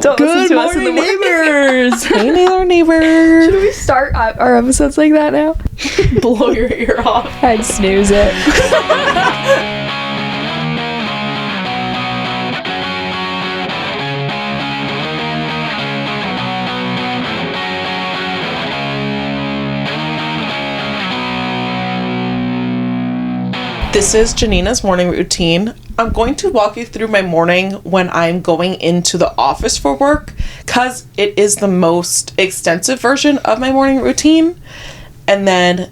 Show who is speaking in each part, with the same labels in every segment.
Speaker 1: So
Speaker 2: Don't listen to us in the neighbors.
Speaker 1: hey, neighbors.
Speaker 2: Should we start our episodes like that now?
Speaker 1: Blow your ear off.
Speaker 2: I'd snooze it.
Speaker 1: This is Janina's morning routine. I'm going to walk you through my morning when I'm going into the office for work, because it is the most extensive version of my morning routine. And then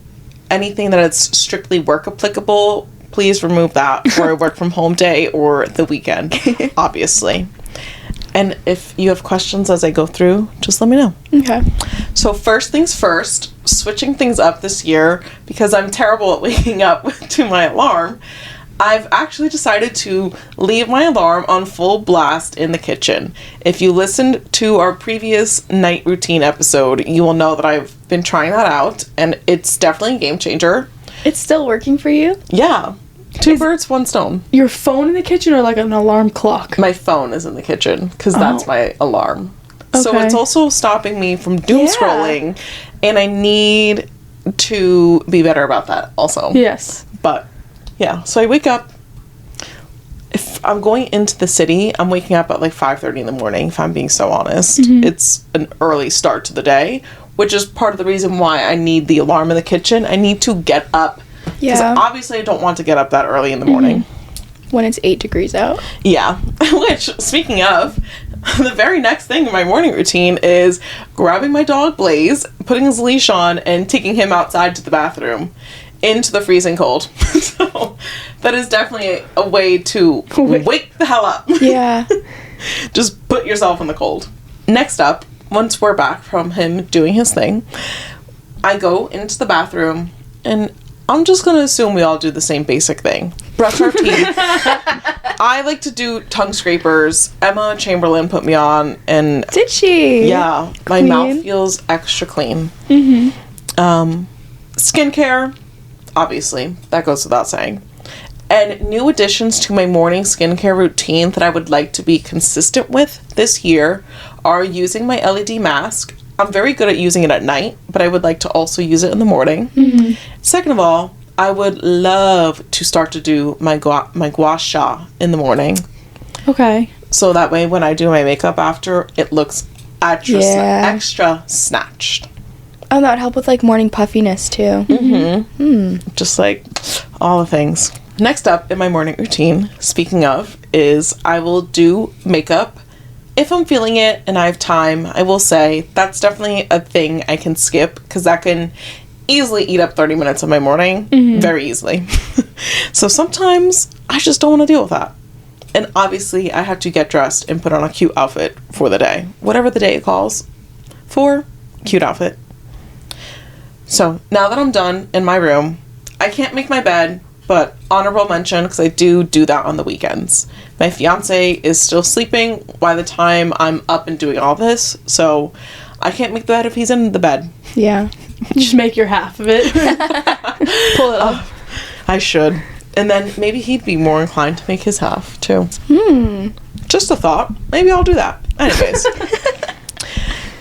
Speaker 1: anything that is strictly work applicable, please remove that for a work from home day or the weekend, obviously. And if you have questions as I go through, just let me know.
Speaker 2: Okay.
Speaker 1: So first things first, switching things up this year, because I'm terrible at waking up to my alarm, I've actually decided to leave my alarm on full blast in the kitchen. If you listened to our previous night routine episode, you will know that I've been trying that out, and it's definitely a game changer.
Speaker 2: It's still working for you?
Speaker 1: Yeah. Two birds, one stone.
Speaker 2: Your phone in the kitchen or like an alarm clock?
Speaker 1: My phone is in the kitchen, because that's my alarm.
Speaker 2: Okay.
Speaker 1: So it's also stopping me from doom scrolling, and I need to be better about that also.
Speaker 2: Yes.
Speaker 1: But yeah, so I wake up. If I'm going into the city, I'm waking up at like 5:30 in the morning, if I'm being so honest.
Speaker 2: Mm-hmm.
Speaker 1: It's an early start to the day, which is part of the reason why I need the alarm in the kitchen. I need to get up. Because obviously I don't want to get up that early in the morning.
Speaker 2: When it's 8 degrees out.
Speaker 1: Yeah. Which, speaking of, the very next thing in my morning routine is grabbing my dog Blaze, putting his leash on, and taking him outside to the bathroom into the freezing cold. So that is definitely a way to wake the hell up.
Speaker 2: Yeah.
Speaker 1: Just put yourself in the cold. Next up, once we're back from him doing his thing, I go into the bathroom, and I'm just going to assume we all do the same basic thing. Brush our teeth. I like to do tongue scrapers. Emma Chamberlain put me on, and
Speaker 2: Did she?
Speaker 1: yeah, my mouth feels extra clean. Skincare, obviously, that goes without saying. And new additions to my morning skincare routine that I would like to be consistent with this year are using my LED mask. I'm very good at using it at night, but I would like to also use it in the morning. Second of all, I would love to start to do my gua sha in the morning.
Speaker 2: Okay.
Speaker 1: So that way when I do my makeup after, it looks extra snatched.
Speaker 2: Oh, that would help with like morning puffiness too.
Speaker 1: Just like all the things. Next up in my morning routine, speaking of, is I will do makeup. If I'm feeling it and I have time, I will say that's definitely a thing I can skip, because that can easily eat up 30 minutes of my morning very easily. So sometimes I just don't want to deal with that. And obviously I have to get dressed and put on a cute outfit for the day. Whatever the day calls for, cute outfit. So now that I'm done in my room, I can't make my bed, but honorable mention, because I do that on the weekends. My fiance is still sleeping by the time I'm up and doing all this, so I can't make the bed if he's in the bed.
Speaker 2: Yeah. Just make your half of it. Pull it up.
Speaker 1: I should. And then maybe he'd be more inclined to make his half, too. Just a thought. Maybe I'll do that. Anyways.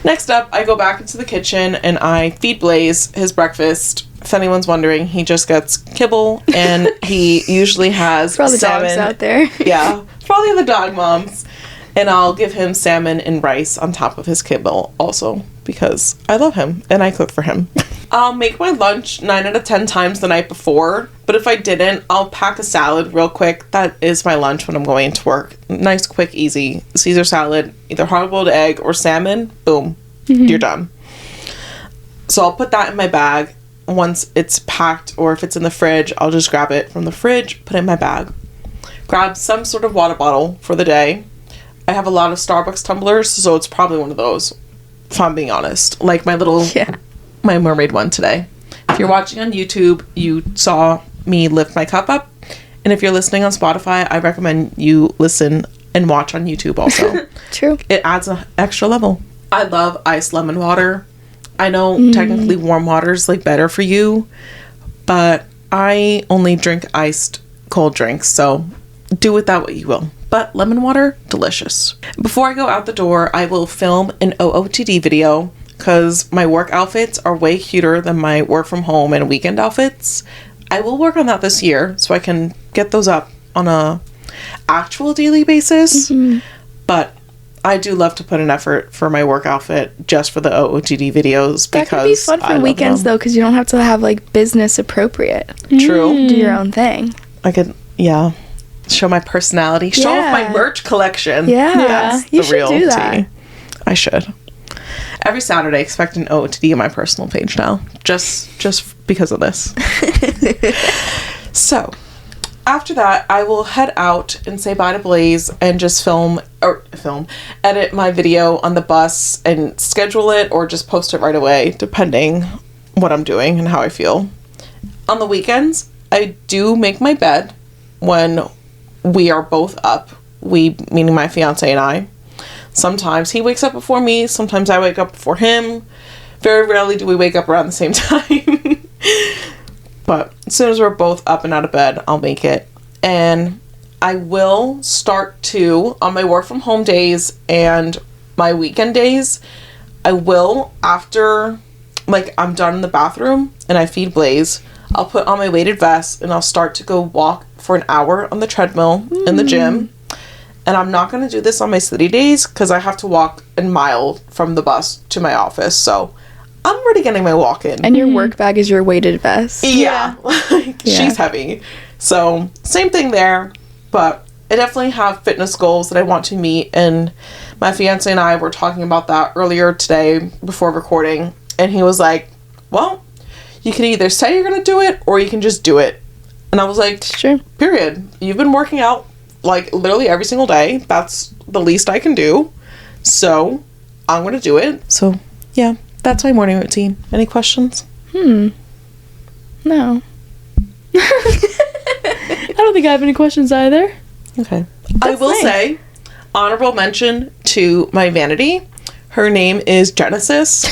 Speaker 1: Next up, I go back into the kitchen and I feed Blaze his breakfast. If anyone's wondering, he just gets kibble, and he usually has
Speaker 2: For all the
Speaker 1: salmon.
Speaker 2: dogs out there.
Speaker 1: Yeah, for all the other dog moms. And I'll give him salmon and rice on top of his kibble also, because I love him and I cook for him. I'll make my lunch 9 out of 10 times the night before, but if I didn't, I'll pack a salad real quick. That is my lunch when I'm going to work. Nice, quick, easy Caesar salad, either hard-boiled egg or salmon. Boom, you're done. So I'll put that in my bag. Once it's packed, or if it's in the fridge, I'll just grab it from the fridge, put it in my bag. Grab some sort of water bottle for the day. I have a lot of Starbucks tumblers, so it's probably one of those, if I'm being honest. Like my little, my mermaid one today. If you're watching on YouTube, you saw me lift my cup up. And if you're listening on Spotify, I recommend you listen and watch on YouTube also.
Speaker 2: True.
Speaker 1: It adds an extra level. I love iced lemon water. I know technically warm water is like better for you, but I only drink iced cold drinks, so do with that what you will. but lemon water, delicious. Before I go out the door, I will film an OOTD video because my work outfits are way cuter than my work from home and weekend outfits. I will work on that this year so I can get those up on a actual daily basis. But I do love to put an effort for my work outfit just for the OOTD videos,
Speaker 3: That could be fun for weekends though, because you don't have to have like business appropriate.
Speaker 1: True.
Speaker 3: Do your own thing.
Speaker 1: I could, show my personality, show off my merch collection.
Speaker 3: Yeah, you should do that.
Speaker 1: tea. I should. Every Saturday, expect an OOTD on my personal page now, just because of this. So, after that, I will head out and say bye to Blaze and just edit my video on the bus and schedule it or just post it right away, depending what I'm doing and how I feel. On the weekends, I do make my bed when we are both up. We, meaning my fiance and I. Sometimes he wakes up before me, sometimes I wake up before him. Very rarely do we wake up around the same time. But as soon as we're both up and out of bed, I'll make it. And I will start to, on my work from home days and my weekend days, I will, after, I'm done in the bathroom and I feed Blaze, I'll put on my weighted vest and I'll start to go walk for an hour on the treadmill in the gym. And I'm not going to do this on my city days because I have to walk a mile from the bus to my office. So I'm already getting my walk in.
Speaker 3: And your work bag is your weighted vest.
Speaker 1: Yeah. She's heavy. So same thing there. But I definitely have fitness goals that I want to meet. And my fiance and I were talking about that earlier today before recording. And he was like, well, you can either say you're going to do it or you can just do it. And I was like,
Speaker 3: sure.
Speaker 1: Period. You've been working out literally every single day. That's the least I can do. So I'm going to do it. So yeah, that's my morning routine. Any questions?
Speaker 3: No.
Speaker 2: I don't think I have any questions either.
Speaker 1: Okay. I will say, honorable mention to my vanity. Her name is Genesis.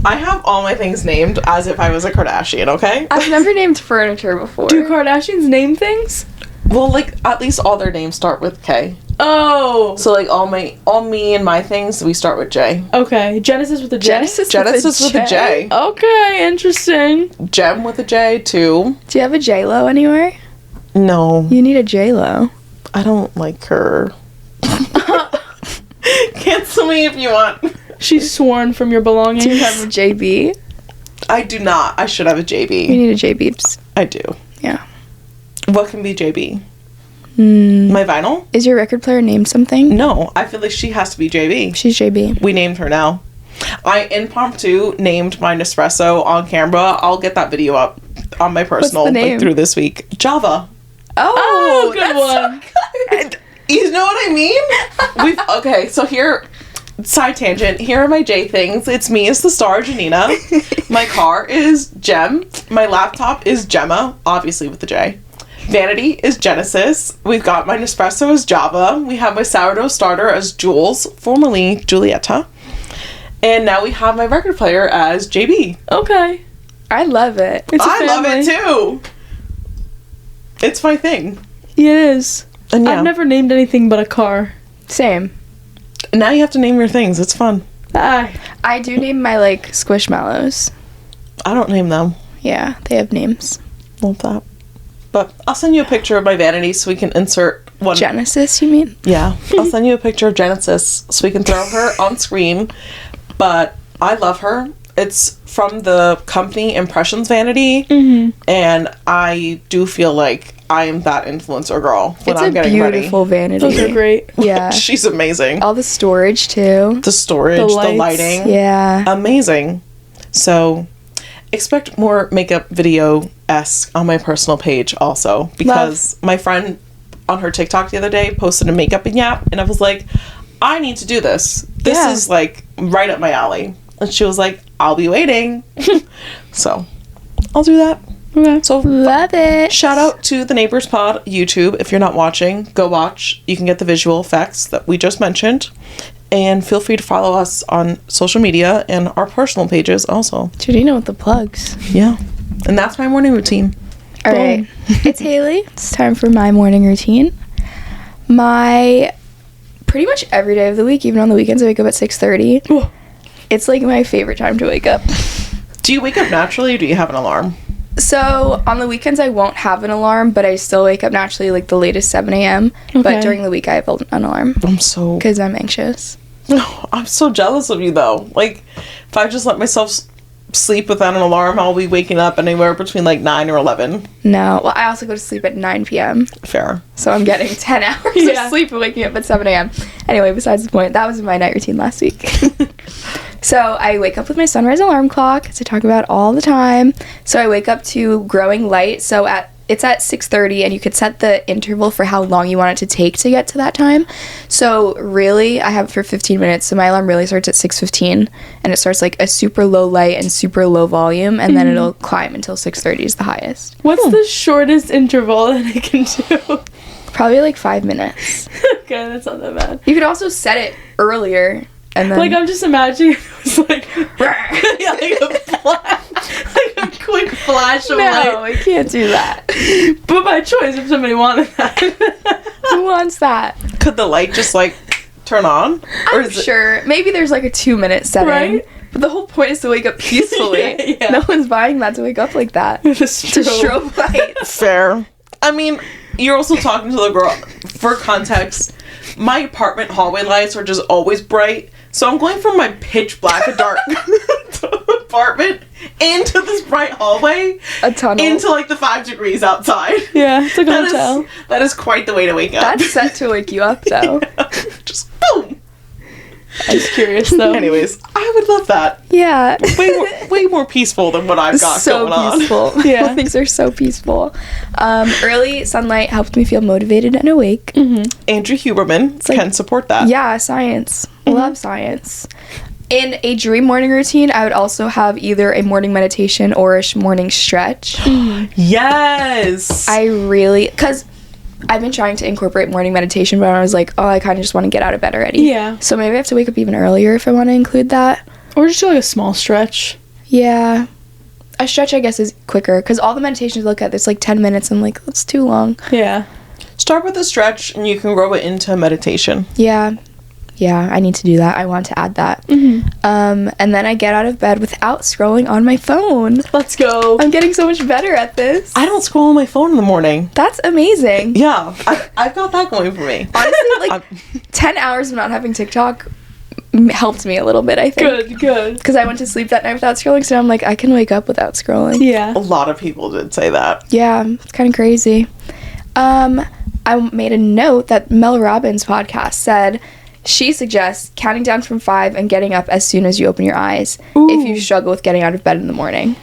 Speaker 1: I have all my things named as if I was a Kardashian, okay?
Speaker 3: I've never named furniture before.
Speaker 2: Do Kardashians name things?
Speaker 1: Well, at least all their names start with K.
Speaker 2: Oh.
Speaker 1: So, all me and my things, we start with J.
Speaker 2: Okay. Genesis with a J?
Speaker 1: Genesis with a J.
Speaker 2: Okay, interesting.
Speaker 1: Gem with a J, too.
Speaker 3: Do you have a J-Lo anywhere?
Speaker 1: No.
Speaker 3: You need a J-Lo.
Speaker 1: I don't like her. Cancel me if you want.
Speaker 2: She's sworn from your belongings.
Speaker 3: Do you have a JB?
Speaker 1: I do not. I should have a JB.
Speaker 3: You need a JB.
Speaker 1: I do.
Speaker 3: Yeah.
Speaker 1: What can be JB? My vinyl?
Speaker 3: Is your record player named something?
Speaker 1: No, I feel like she has to be JB.
Speaker 3: She's JB.
Speaker 1: We named her now. I impromptu named my Nespresso on camera. I'll get that video up on my personal through this week. Java.
Speaker 3: Oh,
Speaker 2: good one.
Speaker 1: So good. You know what I mean? Okay, so here, side tangent. Here are my J things. It's me as the star, Janina. My car is Gem. My laptop is Gemma, obviously with the J. Vanity is Genesis. We've got my Nespresso as Java. We have my sourdough starter as Jules, formerly Julietta. And now we have my record player as JB.
Speaker 2: Okay.
Speaker 3: I love it.
Speaker 1: I love it too. It's my thing.
Speaker 2: Yeah, it is.
Speaker 1: And
Speaker 2: I've never named anything but a car.
Speaker 3: Same.
Speaker 1: Now you have to name your things. It's fun.
Speaker 3: I do name my squishmallows.
Speaker 1: I don't name them.
Speaker 3: Yeah, they have names.
Speaker 1: Love that. But I'll send you a picture of my vanity so we can insert one.
Speaker 3: Genesis, you mean?
Speaker 1: Yeah. I'll send you a picture of Genesis so we can throw her on screen. But I love her. It's from the company Impressions Vanity. Mm-hmm. And I do feel like I am that influencer girl when I'm getting ready.
Speaker 3: It's a beautiful vanity.
Speaker 2: Those are great.
Speaker 3: Yeah.
Speaker 1: She's amazing.
Speaker 3: All the storage, too.
Speaker 1: The storage, the lighting.
Speaker 3: Yeah.
Speaker 1: Amazing. So expect more makeup video-esque on my personal page also. Because my friend on her TikTok the other day posted a makeup yap. And I was like, I need to do this. This is right up my alley. And she was like, I'll be waiting. So I'll do that.
Speaker 2: Okay.
Speaker 1: So
Speaker 3: love it.
Speaker 1: Shout out to the Neighbors Pod YouTube. If you're not watching, go watch. You can get the visual effects that we just mentioned. And feel free to follow us on social media and our personal pages also.
Speaker 3: Janina with the plugs.
Speaker 1: Yeah. And that's my morning routine.
Speaker 3: All right. It's Haley. It's time for my morning routine. Pretty much every day of the week, even on the weekends, I wake up at 6:30. It's like my favorite time to wake up.
Speaker 1: Do you wake up naturally or do you have an alarm?
Speaker 3: So on the weekends I won't have an alarm, but I still wake up naturally, like the latest 7 a.m.
Speaker 2: Okay.
Speaker 3: But during the week I have an alarm because I'm anxious.
Speaker 1: I'm so jealous of you though. Like, if I just let myself sleep without an alarm, I'll be waking up anywhere between like 9 or 11.
Speaker 3: No, well, I also go to sleep at 9 p.m.
Speaker 1: Fair.
Speaker 3: So I'm getting 10 hours of sleep and waking up at 7 a.m. Anyway, besides the point, that was my night routine last week. So I wake up with my sunrise alarm clock, as I talk about all the time. So I wake up to growing light. So it's at 6:30, and you could set the interval for how long you want it to take to get to that time. So really, I have it for 15 minutes. So my alarm really starts at 6:15, and it starts like a super low light and super low volume, and then it'll climb until 6:30 is the highest.
Speaker 2: What's the shortest interval that I can do?
Speaker 3: Probably like 5 minutes.
Speaker 2: Okay, that's not that bad.
Speaker 3: You could also set it earlier, and then
Speaker 2: Like, I'm just imagining it was like,
Speaker 1: Yeah, like a quick flash of
Speaker 3: no,
Speaker 1: light.
Speaker 3: I can't do that.
Speaker 2: but by choice if somebody wanted that.
Speaker 3: Who wants that?
Speaker 1: Could the light just like turn on?
Speaker 3: I'm sure. Maybe there's like a 2-minute setting.
Speaker 2: Right?
Speaker 3: But the whole point is to wake up peacefully.
Speaker 2: Yeah.
Speaker 3: No one's buying that to wake up like that.
Speaker 2: With a
Speaker 3: To strobe lights.
Speaker 1: Fair. I mean, you're also talking to the girl. For context, my apartment hallway lights are just always bright. So I'm going from my pitch black dark apartment into this bright hallway.
Speaker 3: A tunnel.
Speaker 1: Into like the 5 degrees outside.
Speaker 2: Yeah, it's like a hotel.
Speaker 1: That is quite the way to wake up.
Speaker 3: That's set to wake you up, though.
Speaker 1: Just boom.
Speaker 2: I'm just curious, though.
Speaker 1: Anyways, I would love that.
Speaker 3: Yeah.
Speaker 1: Way more peaceful than what I've got
Speaker 3: So
Speaker 1: going on.
Speaker 3: peaceful.
Speaker 2: Yeah.
Speaker 3: Things are so peaceful. Early sunlight helped me feel motivated and awake.
Speaker 1: Andrew Huberman
Speaker 3: like-
Speaker 1: can support that.
Speaker 3: Yeah, science. Love science. In a dream morning routine, I would also have either a morning meditation or a morning stretch.
Speaker 1: Yes.
Speaker 3: Because I've been trying to incorporate morning meditation, but I was like, oh, I kind of just want to get out of bed already.
Speaker 2: Yeah.
Speaker 3: So maybe I have to wake up even earlier if I want to include that.
Speaker 2: Or just do like a small stretch.
Speaker 3: Yeah. A stretch, I guess, is quicker, because all the meditations I look at, it's like 10 minutes, and I'm like, that's too long.
Speaker 2: Yeah.
Speaker 1: Start with a stretch and you can grow it into meditation.
Speaker 3: Yeah, I need to do that. I want to add that. And then I get out of bed without scrolling on my phone.
Speaker 2: Let's go.
Speaker 3: I'm getting so much better at this.
Speaker 1: I don't scroll on my phone in the morning.
Speaker 3: That's amazing.
Speaker 1: Yeah, I've got that going for me.
Speaker 3: Honestly, like 10 hours of not having TikTok helped me a little bit, I think.
Speaker 2: Good.
Speaker 3: Because I went to sleep that night without scrolling, so I'm like, I can wake up without scrolling.
Speaker 2: Yeah.
Speaker 1: A lot of people did say that.
Speaker 3: Yeah, it's kind of crazy. I made a note that Mel Robbins' podcast said she suggests counting down from 5 and getting up as soon as you open your eyes if you struggle with getting out of bed in the morning.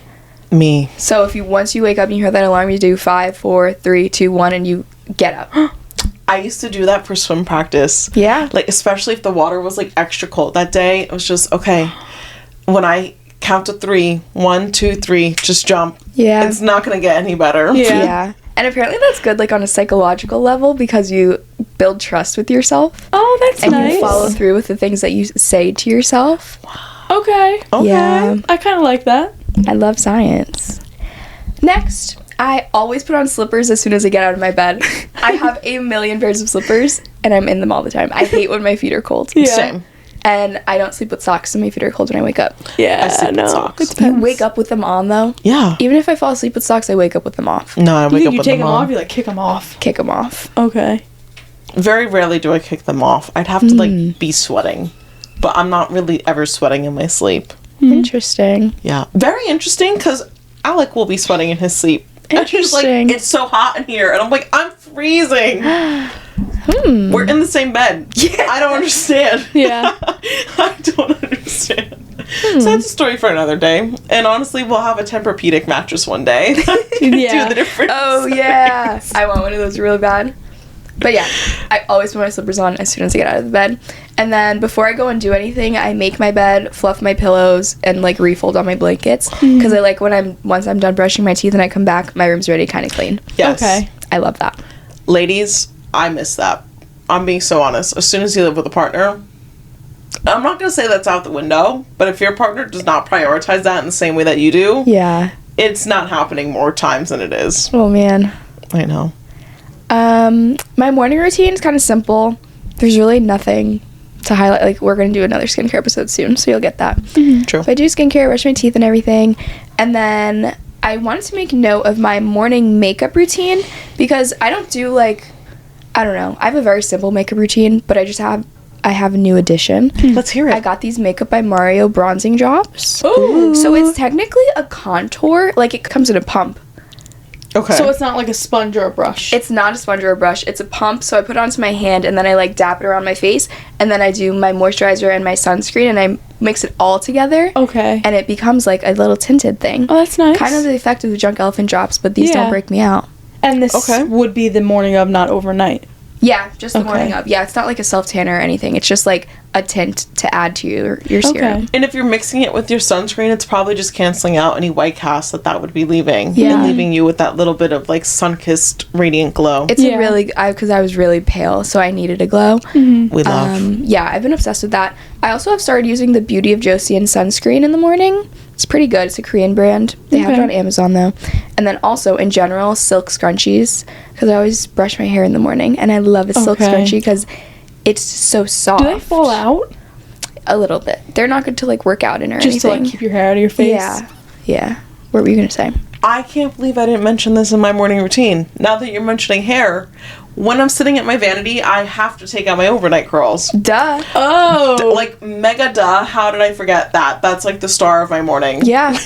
Speaker 1: Me.
Speaker 3: So once you wake up and you hear that alarm, you do 5, 4, 3, 2, 1, and you get up.
Speaker 1: I used to do that for swim practice.
Speaker 3: Yeah.
Speaker 1: Like, especially if the water was like extra cold that day, it was just, okay, when I count to 3, 1, 2, 3, just jump.
Speaker 3: Yeah.
Speaker 1: It's not going to get any better.
Speaker 2: Yeah.
Speaker 3: And apparently that's good, like, on a psychological level, because you build trust with yourself.
Speaker 2: Oh, that's
Speaker 3: And
Speaker 2: nice.
Speaker 3: you follow through with the things that you say to yourself.
Speaker 2: Okay.
Speaker 3: Yeah.
Speaker 2: I kind of like that.
Speaker 3: I love science. Next, I always put on slippers as soon as I get out of my bed. I have a million pairs of slippers, and I'm in them all the time. I hate when my feet are cold.
Speaker 2: Yeah.
Speaker 1: Same.
Speaker 3: And I don't sleep with socks, and my feet are cold when I wake up.
Speaker 2: Yeah.
Speaker 1: I sleep with socks.
Speaker 2: It
Speaker 3: You
Speaker 2: depends.
Speaker 3: wake up with them on, though.
Speaker 1: Yeah.
Speaker 3: Even if I fall asleep with socks, I wake up with them off.
Speaker 1: No, I
Speaker 2: You
Speaker 1: wake
Speaker 2: think
Speaker 1: up
Speaker 2: you
Speaker 1: with
Speaker 2: take
Speaker 1: them
Speaker 2: them off?
Speaker 1: on.
Speaker 2: You like kick them off.
Speaker 3: Kick them off.
Speaker 2: Okay.
Speaker 1: Very rarely do I kick them off. I'd have to like be sweating, but I'm not really ever sweating in my sleep.
Speaker 3: Interesting.
Speaker 1: Yeah, very interesting because Alec will be sweating in his sleep. And he's like,
Speaker 3: Interesting.
Speaker 1: it's so hot in here, and I'm like, I'm freezing. We're in the same bed. Yeah, I don't understand.
Speaker 2: Yeah.
Speaker 1: I don't understand. So that's a story for another day. And honestly, we'll have a Tempur-Pedic mattress one day.
Speaker 2: Yeah.
Speaker 1: Do the difference.
Speaker 3: Oh, yeah. I want one of those really bad. But yeah, I always put my slippers on as soon as I get out of the bed. And then before I go and do anything, I make my bed, fluff my pillows, and like refold all my blankets. Because I like once I'm done brushing my teeth and I come back, my room's already kind of clean.
Speaker 1: Yes.
Speaker 2: Okay.
Speaker 3: I love that.
Speaker 1: Ladies, I miss that. I'm being so honest. As soon as you live with a partner, I'm not going to say that's out the window, but if your partner does not prioritize that in the same way that you do,
Speaker 3: Yeah.
Speaker 1: it's not happening more times than it is.
Speaker 3: Oh, man.
Speaker 1: I know.
Speaker 3: My morning routine is kind of simple. There's really nothing to highlight. Like, we're going to do another skincare episode soon, so you'll get that.
Speaker 1: True.
Speaker 3: So I do skincare, brush my teeth and everything. And then I wanted to make note of my morning makeup routine because I don't do, like, I don't know. I have a very simple makeup routine, but I have a new addition.
Speaker 1: Let's hear it.
Speaker 3: I got these Makeup by Mario bronzing drops.
Speaker 2: Ooh.
Speaker 3: So it's technically a contour. Like, it comes in a pump.
Speaker 1: Okay.
Speaker 2: So it's not like a sponge or a brush.
Speaker 3: It's not a sponge or a brush. It's a pump. So I put it onto my hand, and then I, like, dap it around my face. And then I do my moisturizer and my sunscreen, and I mix it all together.
Speaker 2: Okay.
Speaker 3: And it becomes, like, a little tinted thing.
Speaker 2: Oh, that's nice.
Speaker 3: Kind of the effect of the Drunk Elephant drops, but these
Speaker 2: Yeah.
Speaker 3: don't break me out.
Speaker 2: And this
Speaker 1: Okay.
Speaker 2: would be the morning of, not overnight.
Speaker 3: Yeah, just the
Speaker 2: Okay.
Speaker 3: morning of. Yeah, it's not like a self-tan or anything. It's just, like, a tint to add to your serum.
Speaker 2: Okay.
Speaker 1: And if you're mixing it with your sunscreen, it's probably just canceling out any white cast that would be leaving.
Speaker 3: Yeah.
Speaker 1: And leaving you with that little bit of, like, sun-kissed radiant glow.
Speaker 3: It's
Speaker 2: Yeah.
Speaker 3: a really, because I was really pale, so I needed a glow.
Speaker 1: We love.
Speaker 3: Yeah, I've been obsessed with that. I also have started using the Beauty of Joseon sunscreen in the morning. It's pretty good. It's a Korean brand. They have it
Speaker 2: Okay.
Speaker 3: on Amazon, though. And then also, in general, silk scrunchies, because I always brush my hair in the morning, and I love a silk
Speaker 2: Okay.
Speaker 3: scrunchie because it's so soft.
Speaker 2: Do they fall out?
Speaker 3: A little bit. They're not good to, like, work out in or
Speaker 2: Just to,
Speaker 3: anything.
Speaker 2: like, keep your hair out of your face?
Speaker 3: Yeah. Yeah. What were you going to say?
Speaker 1: I can't believe I didn't mention this in my morning routine. Now that you're mentioning hair, when I'm sitting at my vanity, I have to take out my overnight curls.
Speaker 3: Duh.
Speaker 2: Oh.
Speaker 1: Like, mega duh, how did I forget that? That's like the star of my morning.
Speaker 3: Yeah.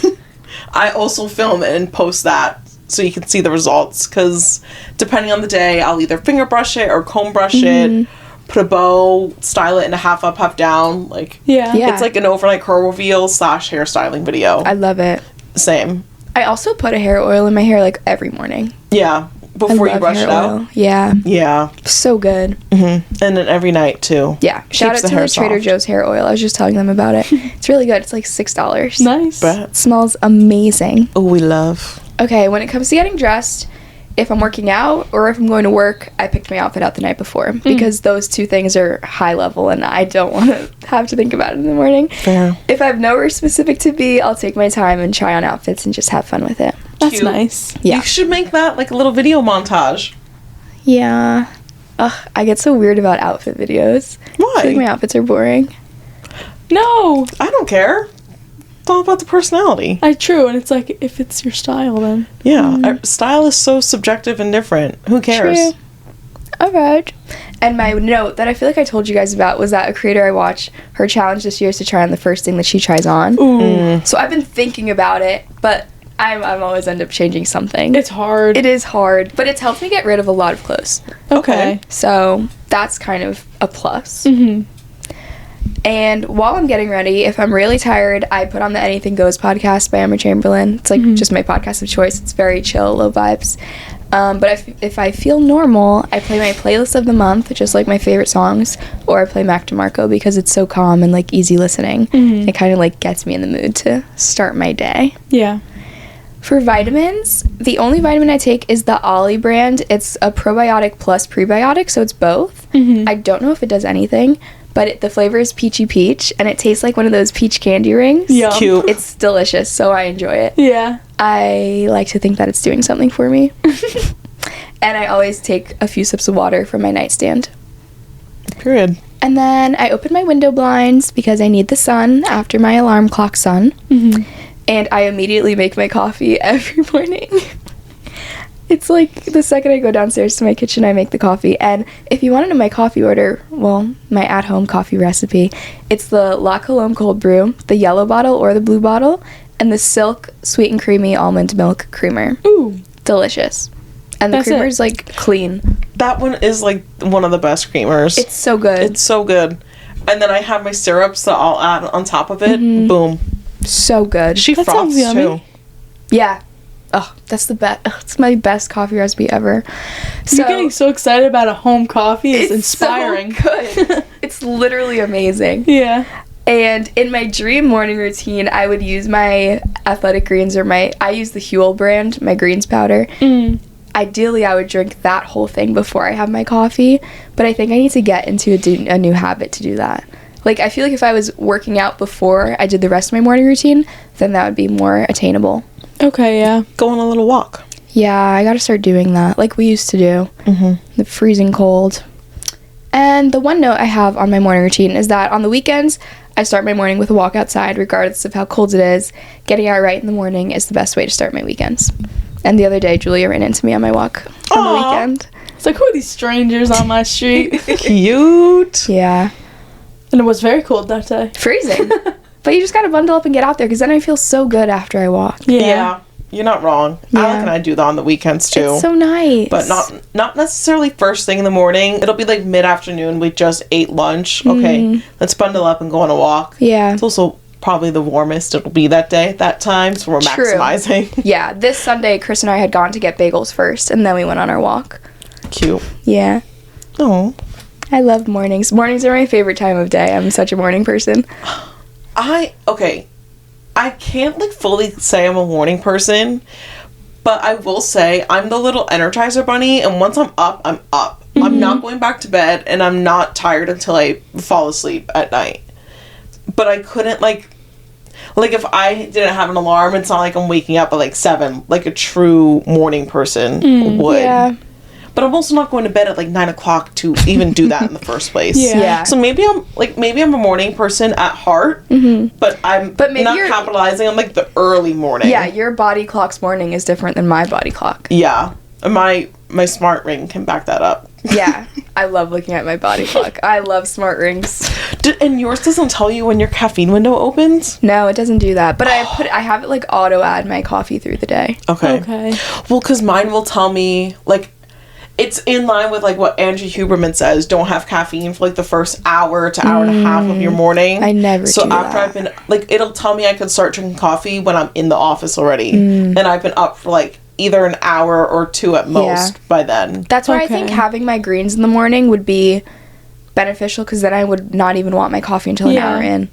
Speaker 1: I also film it and post that so you can see the results, because depending on the day, I'll either finger brush it or comb brush it, put a bow, style it in a half up, half down. Like,
Speaker 2: Yeah.
Speaker 3: Yeah.
Speaker 1: it's like an overnight curl reveal / hairstyling video.
Speaker 3: I love it.
Speaker 1: Same.
Speaker 3: I also put a hair oil in my hair, like, every morning.
Speaker 1: Yeah.
Speaker 3: I
Speaker 1: Before you
Speaker 3: love
Speaker 1: brush
Speaker 3: hair
Speaker 1: it out.
Speaker 3: oil. Yeah.
Speaker 1: Yeah.
Speaker 3: So good.
Speaker 1: And then every night, too.
Speaker 3: Yeah. Shout
Speaker 1: Keeps
Speaker 3: out to
Speaker 1: hair
Speaker 3: the Trader
Speaker 1: soft.
Speaker 3: Joe's hair oil. I was just telling them about it. It's really good. It's like $6.
Speaker 2: Nice.
Speaker 1: Bet.
Speaker 3: It smells amazing.
Speaker 1: Oh, we love.
Speaker 3: Okay, when it comes to getting dressed, if I'm working out or if I'm going to work, I picked my outfit out the night before because those two things are high level and I don't want to have to think about it in the morning.
Speaker 1: Fair.
Speaker 3: If I have nowhere specific to be, I'll take my time and try on outfits and just have fun with it.
Speaker 2: That's
Speaker 1: Cute.
Speaker 2: nice.
Speaker 3: Yeah.
Speaker 1: You should make that like a little video montage.
Speaker 3: Yeah. Ugh, I get so weird about outfit videos. I feel like my
Speaker 1: Why?
Speaker 3: outfits are boring.
Speaker 2: No.
Speaker 1: I don't care. It's all about the personality.
Speaker 2: True, and it's like, if it's your style, then.
Speaker 1: Yeah. Style is so subjective and different. Who cares?
Speaker 3: True. Alright. And my note that I feel like I told you guys about was that a creator I watch, her challenge this year is to try on the first thing that she tries on.
Speaker 2: Ooh.
Speaker 3: So I've been thinking about it, but I'm always end up changing something.
Speaker 2: It's hard.
Speaker 3: It is hard, but it's helped me get rid of a lot of clothes.
Speaker 2: Okay.
Speaker 3: So that's kind of a plus.
Speaker 2: Mm-hmm.
Speaker 3: And while I'm getting ready, if I'm really tired, I put on the Anything Goes podcast by Emma Chamberlain. It's like just my podcast of choice. It's very chill, low vibes. But if I feel normal, I play my playlist of the month, just like my favorite songs, or I play Mac DeMarco because it's so calm and like easy listening. It kind of like gets me in the mood to start my day.
Speaker 2: Yeah.
Speaker 3: For vitamins, the only vitamin I take is the Ollie brand. It's a probiotic plus prebiotic, so it's both. I don't know if it does anything, but the flavor is peachy peach, and it tastes like one of those peach candy rings.
Speaker 2: Yum.
Speaker 1: Cute.
Speaker 3: It's delicious, so I enjoy it.
Speaker 2: Yeah.
Speaker 3: I like to think that it's doing something for me. And I always take a few sips of water from my nightstand.
Speaker 1: Period.
Speaker 3: And then I open my window blinds because I need the sun after my alarm clock sun. And I immediately make my coffee every morning. It's like the second I go downstairs to my kitchen, I make the coffee. And if you want to know my coffee order, well, my at-home coffee recipe, it's the La Colombe cold brew, the yellow bottle or the blue bottle, and the Silk sweet and creamy almond milk creamer.
Speaker 2: Ooh.
Speaker 3: Delicious. And the
Speaker 2: That's
Speaker 3: creamer's like clean.
Speaker 1: That one is like one of the best creamers.
Speaker 3: It's so good.
Speaker 1: It's so good. And then I have my syrups that I'll add on top of it. Boom.
Speaker 3: so good.
Speaker 1: She
Speaker 2: That
Speaker 1: froths
Speaker 2: sounds yummy.
Speaker 1: too.
Speaker 3: Yeah. Oh, that's the best. It's my best coffee recipe ever.
Speaker 2: You're getting so excited about a home coffee. It's inspiring.
Speaker 3: So good. It's literally amazing.
Speaker 2: Yeah.
Speaker 3: And in my dream morning routine, I would use my athletic greens or I use the Huel brand, my greens powder. Ideally, I would drink that whole thing before I have my coffee, but I think I need to get into a new habit to do that. Like, I feel like if I was working out before I did the rest of my morning routine, then that would be more attainable.
Speaker 2: Okay, yeah.
Speaker 1: Go on a little walk.
Speaker 3: Yeah, I gotta start doing that like we used to do. The freezing cold. And the one note I have on my morning routine is that on the weekends, I start my morning with a walk outside, regardless of how cold it is. Getting out right in the morning is the best way to start my weekends. And the other day, Julia ran into me on my walk on the weekend.
Speaker 2: It's like, who are these strangers on my street?
Speaker 1: Cute.
Speaker 3: Yeah.
Speaker 2: And it was very cold that day.
Speaker 3: Freezing. But you just gotta bundle up and get out there, because then I feel so good after I walk.
Speaker 1: Yeah. You're not wrong.
Speaker 3: Yeah.
Speaker 1: Alec and I do that on the weekends too.
Speaker 3: It's so nice.
Speaker 1: But not necessarily first thing in the morning. It'll be like mid-afternoon. We just ate lunch. Okay, let's bundle up and go on a walk.
Speaker 3: Yeah.
Speaker 1: It's also probably the warmest it'll be that day at that time, so we're
Speaker 3: True.
Speaker 1: maximizing.
Speaker 3: Yeah, this Sunday, Chris and I had gone to get bagels first, and then we went on our walk.
Speaker 1: Cute.
Speaker 3: Yeah.
Speaker 1: Oh.
Speaker 3: I love mornings. Mornings are my favorite time of day. I'm such a morning person.
Speaker 1: I can't like fully say I'm a morning person, but I will say I'm the little Energizer bunny, and once I'm up, I'm up. I'm not going back to bed, and I'm not tired until I fall asleep at night. But I couldn't like if I didn't have an alarm, it's not like I'm waking up at like 7, like a true morning person would.
Speaker 3: Yeah.
Speaker 1: But I'm also not going to bed at like 9 o'clock to even do that in the first place.
Speaker 3: Yeah.
Speaker 1: So maybe I'm a morning person at heart, but
Speaker 3: maybe
Speaker 1: not
Speaker 3: you're-
Speaker 1: capitalizing on like the early morning.
Speaker 3: Yeah, your body clock's morning is different than my body clock.
Speaker 1: Yeah. And my smart ring can back that up.
Speaker 3: Yeah. I love looking at my body clock. I love smart rings.
Speaker 1: And yours doesn't tell you when your caffeine window opens?
Speaker 3: No, it doesn't do that. But I have it like auto add my coffee through the day.
Speaker 1: Okay. Well, because mine will tell me like it's in line with like what Andrew Huberman says. Don't have caffeine for like the first hour to hour and a half of your morning.
Speaker 3: I never
Speaker 1: So
Speaker 3: do
Speaker 1: after
Speaker 3: that.
Speaker 1: I've been like, it'll tell me I can start drinking coffee when I'm in the office already, and I've been up for like either an hour or 2 at most by then.
Speaker 3: That's why I think having my greens in the morning would be beneficial, because then I would not even want my coffee until an hour in.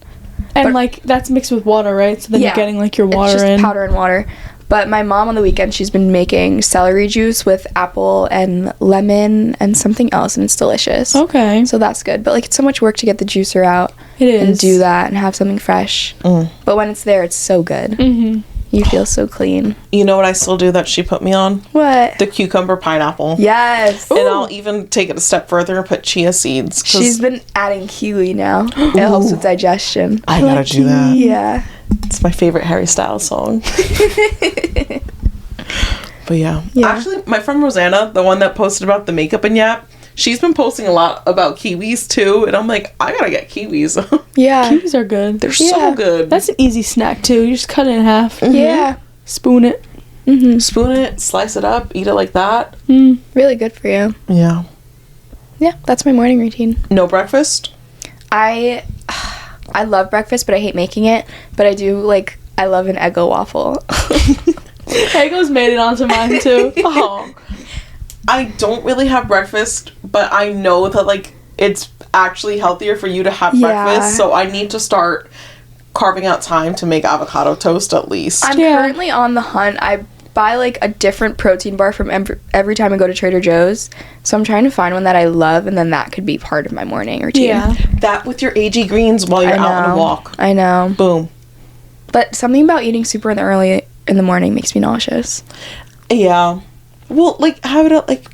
Speaker 2: And
Speaker 3: But-
Speaker 2: like that's mixed with water, right? So then you're getting like your water
Speaker 3: it's just
Speaker 2: in.
Speaker 3: powder and water. But my mom on the weekend, she's been making celery juice with apple and lemon and something else, and it's delicious.
Speaker 2: Okay.
Speaker 3: So that's good. But like, it's so much work to get the juicer out
Speaker 2: It is.
Speaker 3: and do that and have something fresh. But when it's there, it's so good.
Speaker 2: Mm-hmm.
Speaker 3: You feel so clean.
Speaker 1: You know what I still do that she put me on?
Speaker 3: What?
Speaker 1: The cucumber pineapple.
Speaker 3: Yes.
Speaker 1: And I'll even take it a step further and put chia seeds. 'Cause
Speaker 3: She's been adding kiwi now. It helps with digestion.
Speaker 1: I gotta do that.
Speaker 3: Yeah.
Speaker 1: It's my favorite Harry Styles song. But yeah. Actually, my friend Rosanna, the one that posted about the makeup and yap, she's been posting a lot about kiwis too, and I'm like, I gotta get kiwis.
Speaker 3: Yeah.
Speaker 2: Kiwis are good.
Speaker 1: They're so good.
Speaker 2: That's an easy snack too. You just cut it in half.
Speaker 3: Yeah.
Speaker 2: Spoon it.
Speaker 1: Spoon it, slice it up, eat it like that.
Speaker 3: Really good for you.
Speaker 1: Yeah.
Speaker 3: Yeah, that's my morning routine.
Speaker 1: No breakfast?
Speaker 3: I love breakfast, but I hate making it. But I love an Eggo waffle.
Speaker 2: Eggo's made it onto mine too. Oh.
Speaker 1: I don't really have breakfast, but I know that like it's actually healthier for you to have breakfast, so I need to start carving out time to make avocado toast at least.
Speaker 3: I'm currently on the hunt. I buy like a different protein bar from every time I go to Trader Joe's. So I'm trying to find one that I love, and then that could be part of my morning routine.
Speaker 2: Yeah.
Speaker 1: That with your AG greens while you're out on a walk.
Speaker 3: I know.
Speaker 1: Boom.
Speaker 3: But something about eating super early in the morning makes me nauseous.
Speaker 1: Yeah. Well, like have it at like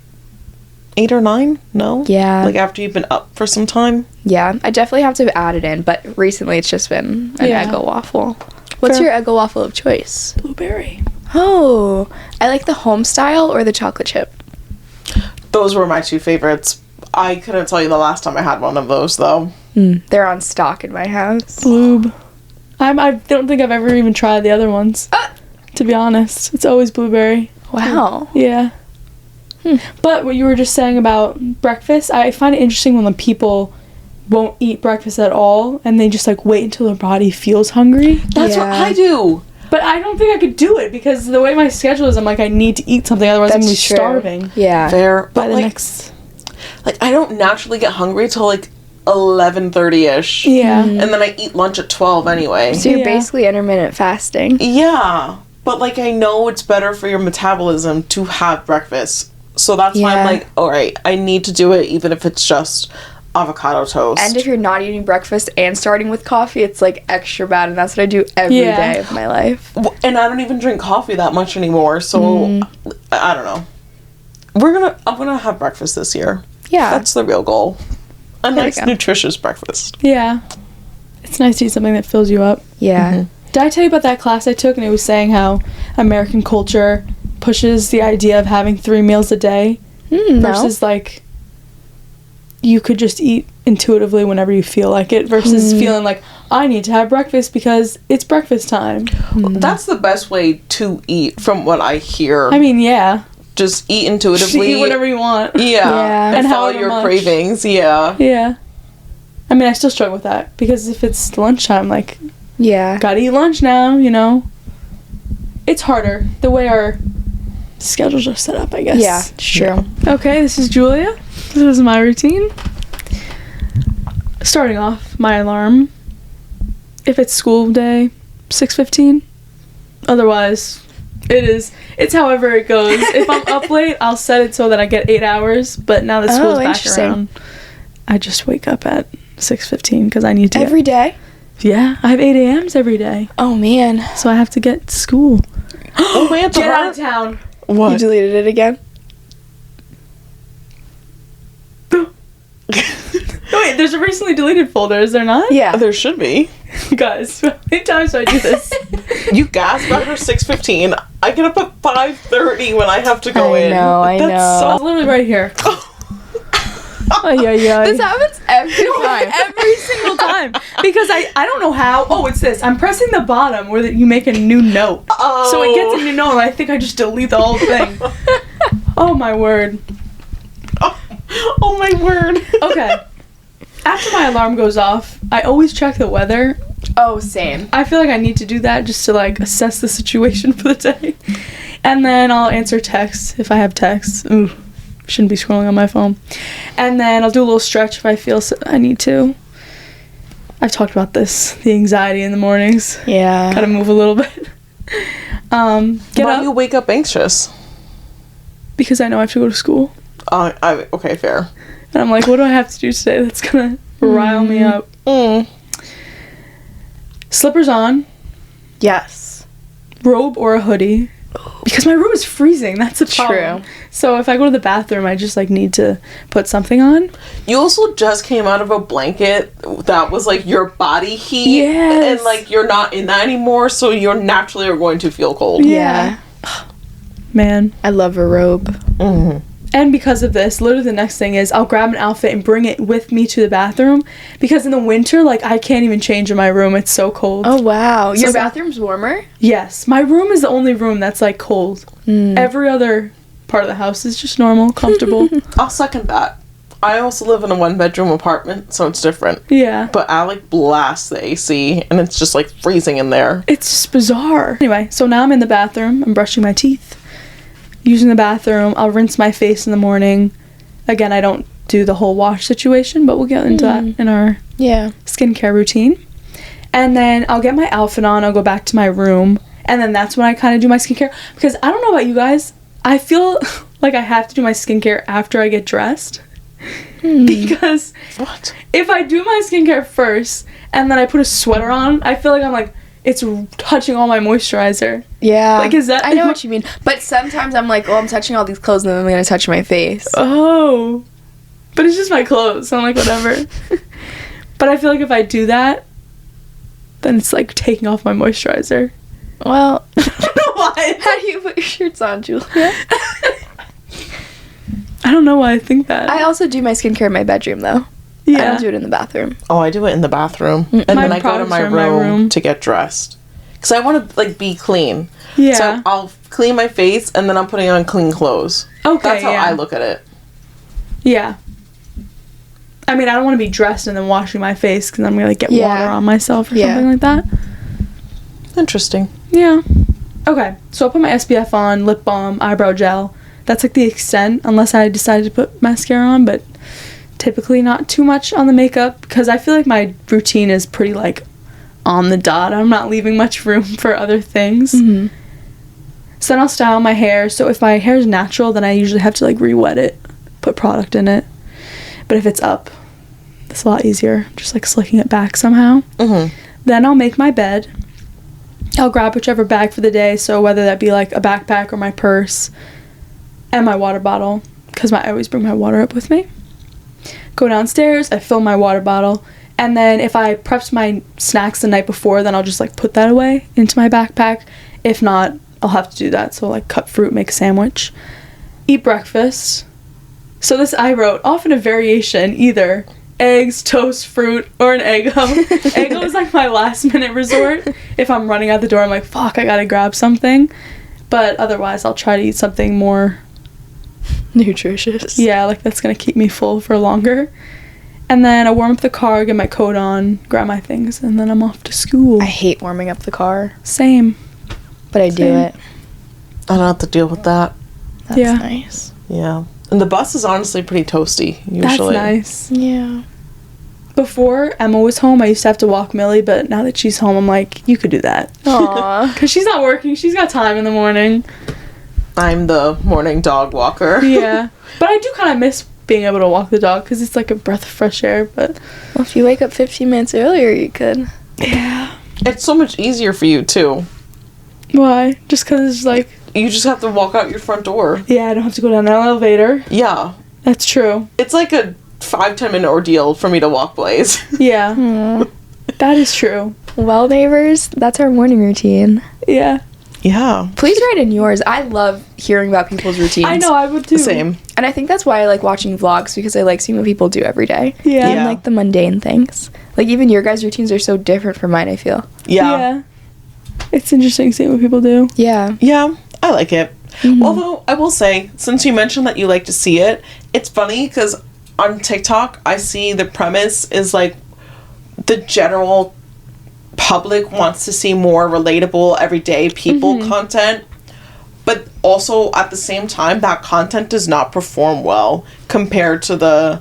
Speaker 1: 8 or 9? No?
Speaker 3: Yeah.
Speaker 1: Like after you've been up for some time?
Speaker 3: Yeah, I definitely have to add it in, but recently it's just been an Eggo waffle. What's your Eggo waffle of choice?
Speaker 2: Blueberry.
Speaker 3: Oh, I like the home style or the chocolate chip.
Speaker 1: Those were my 2 favorites. I couldn't tell you the last time I had one of those though.
Speaker 3: They're on stock in my house.
Speaker 2: Bloob. I don't think I've ever even tried the other ones. To be honest, it's always blueberry.
Speaker 3: Wow.
Speaker 2: Yeah. But what you were just saying about breakfast, I find it interesting when the people won't eat breakfast at all and they just like wait until their body feels hungry.
Speaker 1: That's what I do.
Speaker 2: But I don't think I could do it because the way my schedule is, I'm like, I need to eat something, otherwise I'm going to be starving.
Speaker 3: Yeah.
Speaker 1: Fair.
Speaker 2: By
Speaker 1: But
Speaker 2: the
Speaker 1: like,
Speaker 2: next...
Speaker 1: like I don't naturally get hungry till like 11:30ish.
Speaker 2: Yeah.
Speaker 1: And then I eat lunch at 12 anyway.
Speaker 3: So you're basically intermittent fasting.
Speaker 1: Yeah. But like I know it's better for your metabolism to have breakfast. So that's why I'm like, all right, I need to do it even if it's just avocado toast.
Speaker 3: And if you're not eating breakfast and starting with coffee, it's like extra bad, and that's what I do every day of my life.
Speaker 1: And I don't even drink coffee that much anymore, so I don't know. I'm gonna have breakfast this year.
Speaker 3: Yeah.
Speaker 1: That's the real goal. A
Speaker 3: There we
Speaker 1: nice,
Speaker 3: go.
Speaker 1: nutritious breakfast.
Speaker 2: Yeah. It's nice to eat something that fills you up.
Speaker 3: Yeah.
Speaker 1: Mhm.
Speaker 2: Did I tell you about that class I took and it was saying how American culture pushes the idea of having 3 meals a day
Speaker 3: No.
Speaker 2: versus like you could just eat intuitively whenever you feel like it versus feeling like I need to have breakfast because it's breakfast time.
Speaker 1: That's the best way to eat, from what I hear.
Speaker 2: I mean, yeah.
Speaker 1: Just eat
Speaker 2: Just
Speaker 1: intuitively.
Speaker 2: eat whatever you want.
Speaker 1: Yeah.
Speaker 3: Yeah.
Speaker 1: And
Speaker 2: And
Speaker 1: follow
Speaker 2: however
Speaker 1: your
Speaker 2: much.
Speaker 1: cravings. Yeah.
Speaker 2: Yeah. I mean, I still struggle with that because if it's lunchtime, like,
Speaker 3: Yeah.
Speaker 2: gotta eat lunch now, you know? It's harder the way our schedules are set up, I guess.
Speaker 3: Yeah. It's true.
Speaker 2: Okay, this is Julia. This is my routine. Starting off, my alarm. If it's school day, 6:15. Otherwise, it's however it goes. If I'm up late, I'll set it so that I get 8 hours, but now that school's back
Speaker 3: interesting.
Speaker 2: around, I just wake up at 6:15 because I need to
Speaker 3: Every day?
Speaker 2: Yeah, I have 8 a.m.s every day,
Speaker 3: Oh, man.
Speaker 2: so I have to get to school.
Speaker 1: Oh, man,
Speaker 2: Get out of town.
Speaker 1: What?
Speaker 3: You deleted it again?
Speaker 2: Wait, there's a recently deleted folder, is there not?
Speaker 3: Yeah.
Speaker 1: There should be.
Speaker 2: Guys, how many times do I do this?
Speaker 1: You gasp after 6:15. I get up at 5:30 when I have to go
Speaker 3: I
Speaker 1: in.
Speaker 3: know, I know.
Speaker 2: I was literally right here.
Speaker 3: Oh, yeah. This happens every time.
Speaker 2: Every single time. Because I don't know how. Oh, it's this. I'm pressing the bottom where you make a new note.
Speaker 1: Oh.
Speaker 2: So it gets a new note, and I think I just delete the whole thing. Oh, my word.
Speaker 1: Oh my word.
Speaker 2: Okay. After my alarm goes off, I always check the weather.
Speaker 3: Oh, same.
Speaker 2: I feel like I need to do that just to, like, assess the situation for the day. And then I'll answer texts if I have texts. Ooh, shouldn't be scrolling on my phone. And then I'll do a little stretch if I feel I need to. I've talked about this, the anxiety in the mornings.
Speaker 3: Yeah.
Speaker 2: Gotta move a little bit. Get
Speaker 1: Why
Speaker 2: up
Speaker 1: do you wake up anxious?
Speaker 2: because I know I have to go to school.
Speaker 1: Okay, fair.
Speaker 2: And I'm like, what do I have to do today that's gonna rile me up? Slippers on,
Speaker 3: Yes.
Speaker 2: robe or a hoodie. Because my room is freezing, that's the problem.
Speaker 3: True.
Speaker 2: So if I go to the bathroom, I just like need to put something on.
Speaker 1: You also just came out of a blanket that was like your body heat.
Speaker 2: Yes.
Speaker 1: And like you're not in that anymore, so you naturally are going to feel cold.
Speaker 2: Yeah. Man.
Speaker 3: I love a robe.
Speaker 1: Mm-hmm.
Speaker 2: And because of this, literally the next thing is I'll grab an outfit and bring it with me to the bathroom. Because in the winter, like, I can't even change in my room. It's so cold.
Speaker 3: Oh, wow.
Speaker 2: So
Speaker 3: Your
Speaker 2: that-
Speaker 3: bathroom's warmer?
Speaker 2: Yes. My room is the only room that's, like, cold. Every other part of the house is just normal, comfortable.
Speaker 1: I'll second that. I also live in a 1-bedroom apartment, so it's different.
Speaker 2: Yeah.
Speaker 1: But Alec blasts the AC, and it's just like freezing in there.
Speaker 2: It's just bizarre. Anyway, so now I'm in the bathroom. I'm brushing my teeth. Using the bathroom. I'll rinse my face in the morning. Again, I don't do the whole wash situation, but we'll get into that in our
Speaker 3: Yeah.
Speaker 2: skincare routine. And then I'll get my outfit on. I'll go back to my room. And then that's when I kind of do my skincare. Because I don't know about you guys. I feel like I have to do my skincare after I get dressed. Because
Speaker 1: What?
Speaker 2: if I do my skincare first and then I put a sweater on, I feel like I'm like, it's touching all my moisturizer.
Speaker 3: Yeah.
Speaker 2: Like, is that-
Speaker 3: I know what you mean. But sometimes I'm like, oh, I'm touching all these clothes and then I'm going to touch my face.
Speaker 2: Oh. But it's just my clothes, so I'm like, whatever. But I feel like if I do that, then it's like taking off my moisturizer.
Speaker 3: Well,
Speaker 2: I don't know why.
Speaker 3: how do you put your shirts on, Julia?
Speaker 2: I don't know why I think that.
Speaker 3: I also do my skincare in my bedroom, though. I
Speaker 2: yeah.
Speaker 3: don't do it in the bathroom.
Speaker 1: Oh, I do it in the bathroom. And
Speaker 2: My
Speaker 1: then I go to
Speaker 2: products
Speaker 1: my
Speaker 2: are in my
Speaker 1: room
Speaker 2: room.
Speaker 1: to get dressed. Because I want to, like, be clean.
Speaker 2: Yeah.
Speaker 1: So I'll clean my face, and then I'm putting on clean clothes.
Speaker 2: Okay,
Speaker 1: That's how
Speaker 2: yeah.
Speaker 1: I look at it.
Speaker 2: Yeah. I mean, I don't want to be dressed and then washing my face because I'm going to like, get
Speaker 3: Yeah.
Speaker 2: water on myself or
Speaker 3: Yeah.
Speaker 2: something like that.
Speaker 1: Interesting.
Speaker 2: Yeah. Okay, so I'll put my SPF on, lip balm, eyebrow gel. That's like the extent, unless I decided to put mascara on, but typically not too much on the makeup because I feel like my routine is pretty like on the dot. I'm not leaving much room for other things.
Speaker 3: Mm-hmm.
Speaker 2: So then I'll style my hair. So if my hair is natural, then I usually have to like re-wet it, put product in it. But if it's up, it's a lot easier, just like slicking it back somehow.
Speaker 1: Mm-hmm.
Speaker 2: Then I'll make my bed. I'll grab whichever bag for the day, so whether that be like a backpack or my purse. and my water bottle, because I always bring my water up with me. Go downstairs, I fill my water bottle, and then if I prepped my snacks the night before, then I'll just like put that away into my backpack. If not, I'll have to do that. So like cut fruit, make a sandwich, eat breakfast. So this I wrote, often a variation, either eggs, toast, fruit, or an Eggo. Eggo is like my last minute resort. If I'm running out the door, I'm like, fuck, I gotta grab something. But otherwise, I'll try to eat something more
Speaker 3: nutritious.
Speaker 2: Yeah, like that's gonna keep me full for longer. And then I warm up the car, get my coat on, grab my things, and then I'm off to school.
Speaker 3: I hate warming up the car.
Speaker 2: Same.
Speaker 3: But I do it.
Speaker 1: I don't have to deal with that.
Speaker 3: That's
Speaker 2: Yeah.
Speaker 3: nice.
Speaker 1: Yeah. And the bus is honestly pretty toasty, usually.
Speaker 2: That's nice.
Speaker 3: Yeah.
Speaker 2: Before Emma was home, I used to have to walk Millie, but now that she's home, I'm like, you could do that.
Speaker 3: Aww.
Speaker 2: Because she's not working. She's got time in the morning.
Speaker 1: I'm the morning dog walker.
Speaker 2: Yeah. But I do kind of miss being able to walk the dog because it's like a breath of fresh air, but...
Speaker 3: Well, if you wake up 15 minutes earlier, you could.
Speaker 2: Yeah.
Speaker 1: It's so much easier for you, too.
Speaker 2: Why? Just because it's like...
Speaker 1: You just have to walk out your front door.
Speaker 2: Yeah, I don't have to go down an elevator.
Speaker 1: Yeah.
Speaker 2: That's true.
Speaker 1: It's like a 5-10 minute ordeal for me to walk Blaze.
Speaker 2: Yeah. That is true.
Speaker 3: Well, neighbors, that's our morning routine.
Speaker 2: Yeah.
Speaker 1: Yeah.
Speaker 3: Please write in yours. I love hearing about people's routines.
Speaker 2: I know, I would too.
Speaker 1: Same.
Speaker 3: And I think that's why I like watching vlogs, because I like seeing what people do every day.
Speaker 2: Yeah.
Speaker 3: And like the mundane things. Like even your guys' routines are so different from mine, I feel.
Speaker 1: Yeah.
Speaker 2: It's interesting seeing what people do.
Speaker 3: Yeah.
Speaker 1: Yeah. I like it. Although, I will say, since you mentioned that you like to see it, it's funny because on TikTok, I see the premise is like the general public wants to see more relatable, everyday people content. But also, at the same time, that content does not perform well compared to the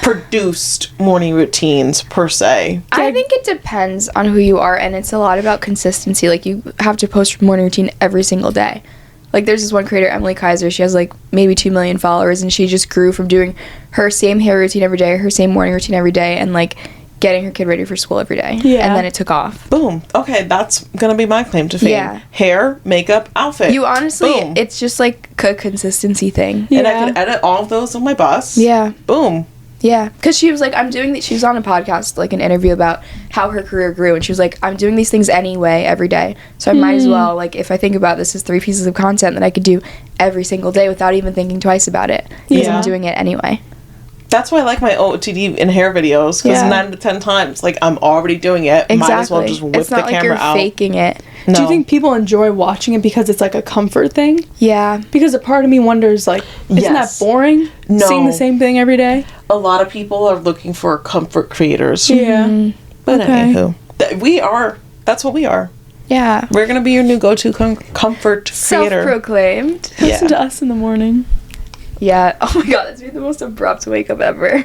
Speaker 1: produced morning routines, per se.
Speaker 3: I think it depends on who you are, and it's a lot about consistency. Like, you have to post your morning routine every single day. Like, there's this one creator, Emily Kaiser, she has, like, maybe 2 million followers, and she just grew from doing her same hair routine every day, her same morning routine every day, and, like, getting her kid ready for school every day.
Speaker 2: Yeah.
Speaker 3: And then it took off.
Speaker 1: Boom. Okay, that's gonna be my claim to fame.
Speaker 3: Yeah.
Speaker 1: Hair, makeup, outfit.
Speaker 3: You honestly,
Speaker 1: Boom.
Speaker 3: it's just, like, a consistency thing.
Speaker 1: And I
Speaker 2: Yeah.
Speaker 1: could edit all of those on my bus.
Speaker 3: Yeah.
Speaker 1: Boom.
Speaker 3: Yeah, because she was like, she was on a podcast, like an interview about how her career grew, and she was like, I'm doing these things anyway, every day, so I might as well, like, if I think about this as 3 pieces of content that I could do every single day without even thinking twice about it, because
Speaker 1: Yeah.
Speaker 3: I'm doing it anyway.
Speaker 1: That's why I like my OOTD and hair videos, because
Speaker 3: Yeah.
Speaker 1: 9 to 10 times, like, I'm already doing it.
Speaker 3: Exactly.
Speaker 1: Might as well just whip
Speaker 3: it's not
Speaker 1: the
Speaker 3: like
Speaker 1: camera
Speaker 3: you're
Speaker 1: out.
Speaker 3: faking it.
Speaker 1: No.
Speaker 2: Do you think people enjoy watching it because it's like a comfort thing?
Speaker 3: Yeah.
Speaker 2: Because a part of me wonders, like, isn't
Speaker 1: Yes.
Speaker 2: that boring?
Speaker 1: No.
Speaker 2: Seeing the same thing every day?
Speaker 1: A lot of people are looking for comfort creators.
Speaker 2: Yeah.
Speaker 1: But
Speaker 2: Okay.
Speaker 1: anywho, that's what we are.
Speaker 3: Yeah.
Speaker 1: We're going to be your new go-to comfort creator.
Speaker 3: Self-proclaimed.
Speaker 2: Listen to us in the morning.
Speaker 3: Yeah. Oh my god, that's been the most abrupt wake up ever.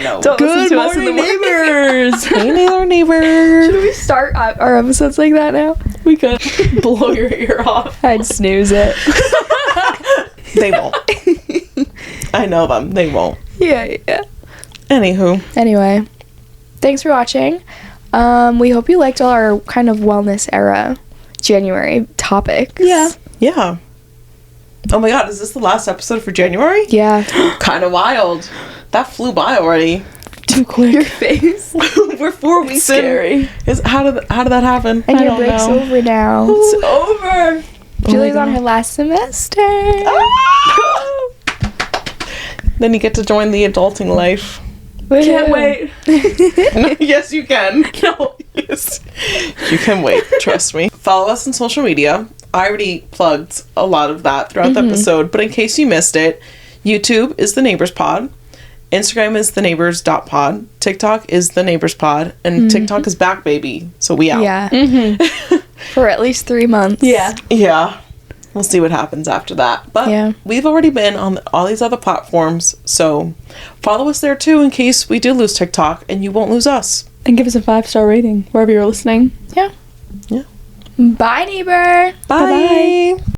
Speaker 1: No.
Speaker 3: Don't listen to us in the morning.
Speaker 2: neighbors.
Speaker 1: Hey, neighbor, neighbor.
Speaker 3: Should we start our episodes like that now?
Speaker 2: We could blow your ear off.
Speaker 3: I'd snooze it.
Speaker 1: They won't. I know them. They won't.
Speaker 3: Yeah.
Speaker 1: Anywho.
Speaker 3: Anyway, thanks for watching. We hope you liked all our kind of wellness era January topics.
Speaker 2: Yeah.
Speaker 1: Yeah. Oh my god, is this the last episode for January?
Speaker 3: Yeah.
Speaker 1: Kind of wild. That flew by already.
Speaker 2: Too quick.
Speaker 3: Your face.
Speaker 1: We're 4 weeks
Speaker 2: Scary.
Speaker 1: in. How did that happen?
Speaker 3: And
Speaker 2: I
Speaker 3: your
Speaker 2: don't
Speaker 3: break's
Speaker 2: know.
Speaker 3: over now.
Speaker 2: It's over.
Speaker 3: Julie's on her last semester.
Speaker 1: Then you get to join the adulting life.
Speaker 2: Can't wait.
Speaker 1: Yes, you can.
Speaker 2: No.
Speaker 1: Yes. You can wait. Trust me. Follow us on social media. I already plugged a lot of that throughout the episode, but in case you missed it, YouTube is The Neighbors Pod. Instagram is theneighbors.pod. TikTok is The Neighbors Pod. And TikTok is back, baby. So we out.
Speaker 3: Yeah. For at least 3 months.
Speaker 2: Yeah.
Speaker 1: Yeah. We'll see what happens after that. But
Speaker 3: Yeah.
Speaker 1: we've already been on all these other platforms, so follow us there too in case we do lose TikTok and you won't lose us.
Speaker 2: And give us a 5-star rating wherever you're listening.
Speaker 3: Yeah.
Speaker 1: Yeah.
Speaker 3: Bye, neighbor.
Speaker 1: Bye.
Speaker 2: Bye-bye.